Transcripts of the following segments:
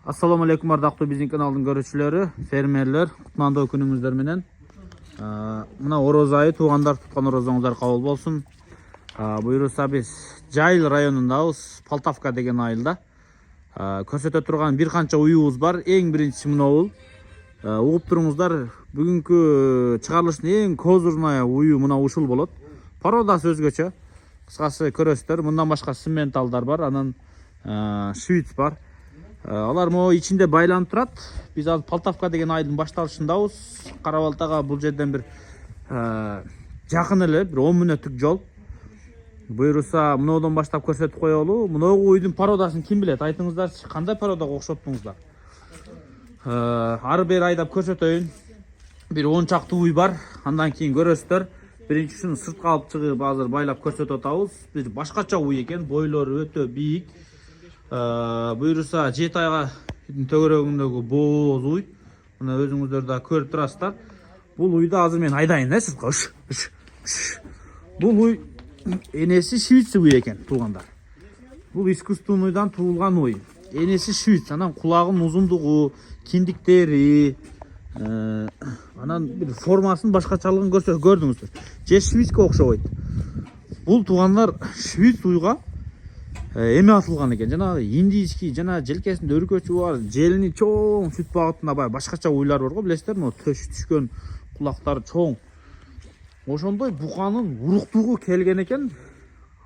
Assalamu alaikum ардактуу биздин каналдын көрүүчүлөрү, фермерлер, кутмандуу күнүңүздөр менен. Мына ороз айы туугандар туткан орозоңуздар кабыл болсун. Буюрса биз Жайыл районундабыз, Полтавка деген айылда. Көрсөтө турган бир канча уюубуз бар. Эң биринчиси мынабул. Угуп туруңуздар, бүгүнкү чыгарылыштын эң козурная уюу мына ушул болот. Породасы өзгөчө. Кыскасы көрөсүздөр, мындан башка симменталдар бар, анан швиц бар. Алар могу ичинде байланып турат. Биз азыр Полтавка деген айылдын башталышындабыз. Карабалтага бул жерден бир жакын эле, бир 10 мүнөттүк жол. Буюрса, мынодон баштап көрсөтүп коелу. Мыногу уйдун породасын ким билет? Айтыңыздарчы, кандай породага окшоттуңуздар? Ары бери айдап көрсөтөйүн. Бир 10 чакты уй бар. Андан кийин көрөсүздөр. Биринчисин сыртка алып чыгып азыр байлап көрсөтүп атабыз. Бир башкача уй экен, бойлору өтө бийик. Буюрса, 7 айга төгөрөгүндөгү бооз уй. Мына өзүңүздөр да көрүп турасыздар. Бул уйду азыр мен айдайын, сыртка. Бул уй энеси швиц уй экен, туугандар. Бул искусственныйдан туулган уй. Энеси швиц, анан кулагынын узундугу, киндиктери, анан бир формасынын башкачалыгын көрдүңүздөр. Же швицке окшобойт. Бул туугандар швиц уйга эме атылган экен. Жана индийский, жана желкесинде өркөчү бар, желини чоң, сүт багытында баягы башкача уйлар бар го, билесиздер, могу төш түшкөн, кулактары чоң. Ошондой буканын уруктугу келген экен.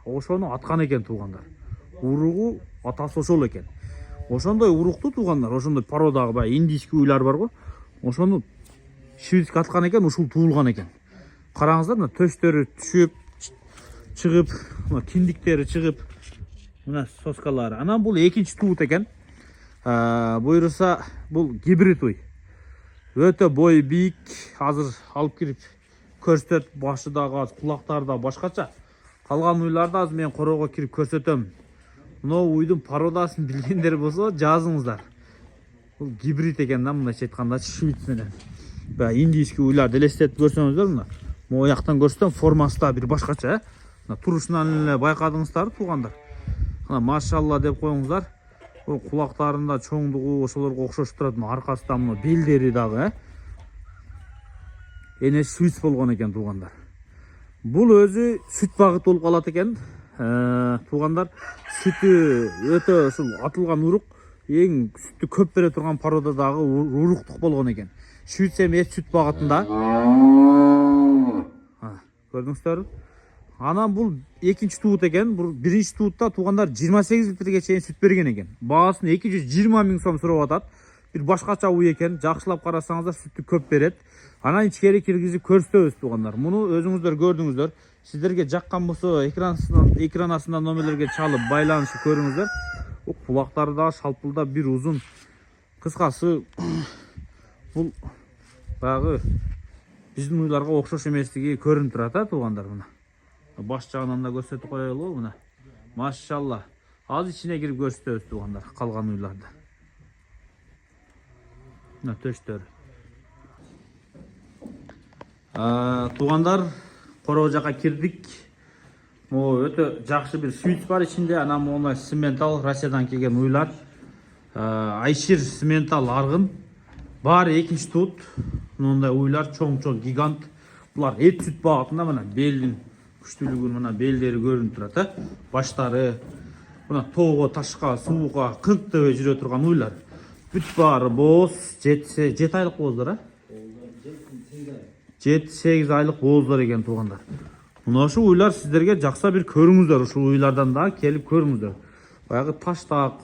Ошону аткан экен туугандар. Уругу атасы ошол экен. Ошондой урукту туугандар, ошондой породагы баягы индийский уйлар бар го. Ошону швицке аткан экен, ушул туулган экен. Караңыздар, мына төштөрү түшүп, чыгып, мына киндиктери чыгып, мына соскалары. Анан бул экинчи туут экен. Буюрса, бул гибрид уй. Өтө бой бийик, азыр алып кирип көрсөтөт, башы дагы, кулактары да башкача. Калган уйларды азыр мен корого кирип көрсөтөм. Мына уйдун породасын билгендер болсо жазыңыздар. Бул гибрид экен да, мындайча айтканда швиц менен. Баягы индийский уйларды элестетип көрсөңүздөр, мына. Могу жактан көрсөтөм, формасы да бир башкача, Мына турушунан эле байкадыңыздар, туугандар. Мына машалла деп коюңуздар. Бул кулактарында чоңдугу ошолорго окшош турат, аркасында мына белдери дагы, Эне швиц болгон экен, туугандар. Бул өзү сүт багыт болуп калат экен. Туугандар, сүтү өтө ушул атылган урук эң сүттү көп бере турган породадагы уруктук болгон экен. Швиц эми сүт багытында. Көрдүңүздөрбү? Анан бул экинчи туут экен. Бул биринчи туутта туугандар 28 литрге чейин сүт берген экен. Баасын 220 000 сом сурап атат. Бир башкача уй экен. Жакшылап карасаңыздар сүттү көп берет. Анан ичкери киргизип көрсөтөбүз, туугандар. Муну өзүңүздөр көрдүңүздөр. Сиздерге жаккан болсо экран астынан номерлерге чалып байланышып көрүңүздөр. Кулактары да шалпылдап бир узун. Кыскасы бул баягы биздин уйларга окшош эместиги көрүнүп турат, туугандар, мына. Баш жагынан да көрсөтүп коелу, мына. Машалла. Азыр ичине кирип көрсөтөбүз, туугандар, калган уйларды. Мына төштөр. Туугандар, короо жака кирдик. Могу өтө жакшы бир швиц бар ичинде, анан могу симментал Россиядан келген уйлар. Айшир симментал аргын. Баары экинчи туут. Мындай уйлар чоң-чоң гигант. Булар эт сүт багытында, мына белдин күчтүүлүгүн, мына белдери көрүнүп турат, баштары. Мына тоого, ташка, сууга кыңктабай жүрө турган уйлар. Бүт баары бооз, 7 айлык бооздор, 7-8 айлык бооздор экен, туугандар. Мына ушул уйлар сиздерге жакса бир көрүңүздөр, ушул уйлардан да келип көрүңүздөр. Баягы таштак,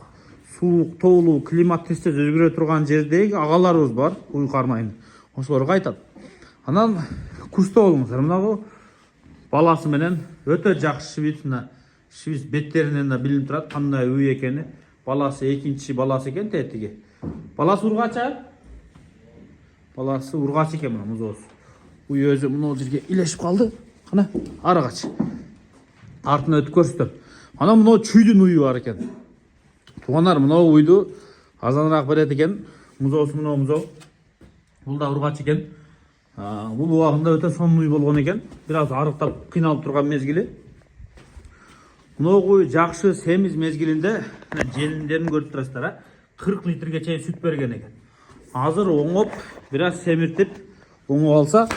суук, тоолуу, климат тез өзгөрө турган жердеги агаларыбыз бар, уй кармайын. Ошолорго айтат. Анан курста болуңуздар. Мына баласы менен өтө жакшы швиц, мына швиц беттеринен да билинип турат кандай уй экени. Баласы экинчи баласы экен, тетиги. Баласы ургача? Баласы ургач экен, мына музоос. Уй өзү мына жерге илешип калды. Кана, арыгач. Артына өтүп көрсөтөм. Анан мына чүйдүн уйу бар экен. Туугандар, мына уйду азаныраак берет экен. Музоосу мына музоо. Бул да ургач экен. Бул убагында өтө сонун уй болгон экен. Бир аз арыктап кыйналып турган мезгили. Мынау кой жакшы семиз мезгилинде желиндерин көрүп турасыздар, 40 литрге чейин сүт берген экен. Азыр оңоп, бир аз семиртип оңоп алса,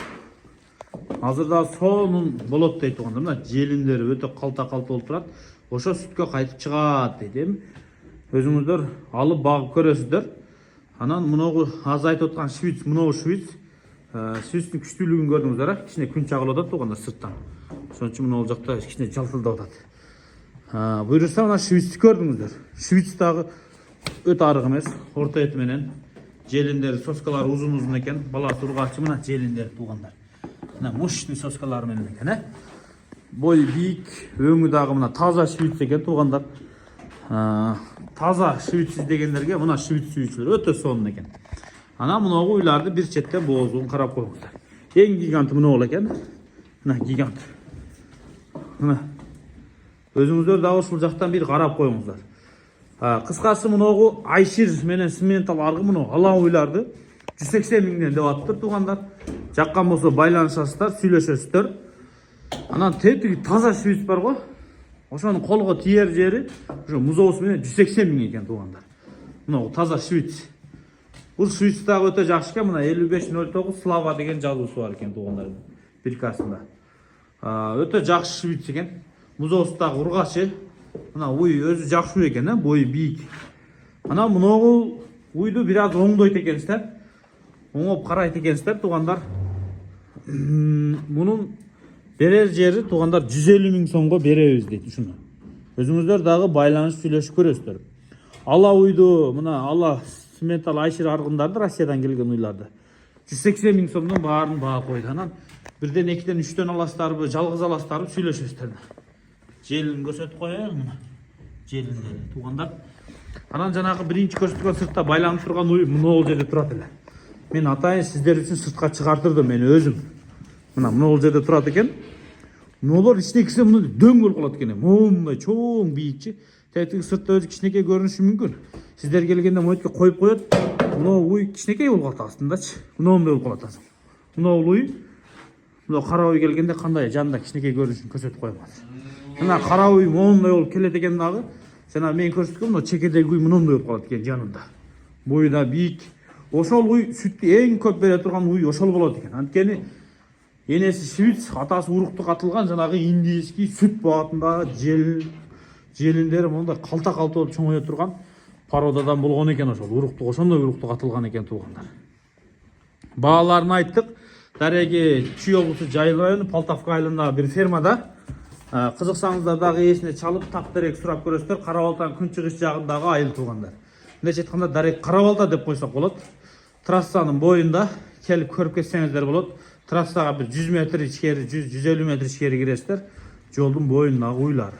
азыр да сонун болот дейт тугандар. Мына желиндери өтө калта-калта болуп турат. Ошо сүткө кайтып чыгат дейт. Эми өзүңүздөр алып багып көрөсүздөр. Анан мынау аз айтып аткан швиц, мынау швиц. Швицтин күчтүүлүгүн көрдүңүздөр, кичине күн чагылып атат тугандар сырттан. Ошон үчүн мына жакта кичине жалтылдап атат. Буюрса мына швицти көрдүңүздөр. Швиц дагы өтө арык эмес, орто эти менен. Желиндери, соскалары узун экен. Баласы ургачы мына желиндери тугандар. Мына мощный соскалары менен экен, Бой бийик, өңү дагы мына таза швиц экен тугандар. Таза швиц дегендерге мына швиц сүйүүчүлөр өтө сонун экен. Анан мына уйларды бир четтен боозун карап коюңуздар. Эң гиганты мына бол экен. Мына гигант. Мына өзүңүздөр дагы ушул жактан бир карап коюңуздар. Кыскасы мынагу Айшир менен Симментал аргы мына алаң уйларды 180 миңден деп атыптыр тугандар. Жаккан болсо байланышасыздар, сүйлөшөсүздөр. Анан тетиги таза швиц бар го. Ошонун колго тиер жери ошо музоосу менен 180 миң экен тугандар. Мына таза швиц. Бул швиц дагы өтө жакшы экен. Мына 5509 Слава деген жазуусу бар экен тугандар. Прикасында. Өтө жакшы швиц экен. Музоосу дагы ургачы. Мына уй өзү жакшы уй экен, бою бийик. Анан мынагу уйду бир аз оңдойт экенсиздер. Оңоп карайт экенсиздер тугандар. Мунун берер жери тугандар 150 миң сомго беребиз дейт ушуну. Өзүңүздөр дагы байланыш сүйлөшүп көрөсүздөр. Ала уйду, мына ала Симментал Айшир аргындарды Россиядан келген уйларды 180 миң сомдон баарын баа койду. Анан бирден, экиден, үчтөн аласыздарбы, жалгыз аласыздарбы сүйлөшөсүздөр. Желин көрсөтүп коеюн мына. Желиндери тугандар. Анан жанагы биринчи көрсөткөн сыртта байланып турган уй мына жерде турат эле. Мен атайын сиздер үчүн сыртка чыгартырдым мен өзүм. Мына мына жерде турат экен. Мыналар ичине кирсе мына дөң болуп калат экен. Мондай чоң бийикчи. Тетиги сыртта өзү кичинекей көрүнүшү мүмкүн. Сиздер келгенде мойтке коюп коет. Мына уй кичинекей болуп калат астындачы. Мындай болуп калат азыр. Мына уй мына кара уй келгенде кандай жанында кичинекей көрүнүшүн көрсөтүп коем азыр. Мына кара уй мондай болуп келет экен дагы. Жана мен көрсөткөм мына чекедеги уй мындай болуп калат экен жанында. Бою да бийик. Ошол уй сүттү эң көп бере турган уй ошол болот экен. Анткени энеси швиц, атасы уруктук атылган жанагы индийский сүт багатындагы желиндери мондай калта-калта болуп чоңое турган породадан болгон экен ошол. Уруктук ошондой уруктук атылган экен тугандар. Бааларын айттык. Дареги Чүй облусу Жайыл району Полтавка айылындагы бир фермада. Кызыксаңыздар дагы эсине чалып так дарек сурап көрөсүздөр. Карабалтанын күнчыгыш жагындагы айыл тугандар. Мындайча айтканда дарек Карабалта деп койсок болот. Трассанын боюнда келип көрүп кетсеңиздер болот. Трассага бир 100 метр ичкери, 100-150 метр ичкери киресиздер. Жолдун боюндагы уйлар.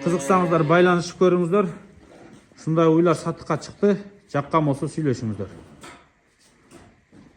Кызыксаңыздар байланышып көрүңүздөр. Ушундай уйлар сатыкка чыкты. Жаккан болсо сүйлөшүңүздөр.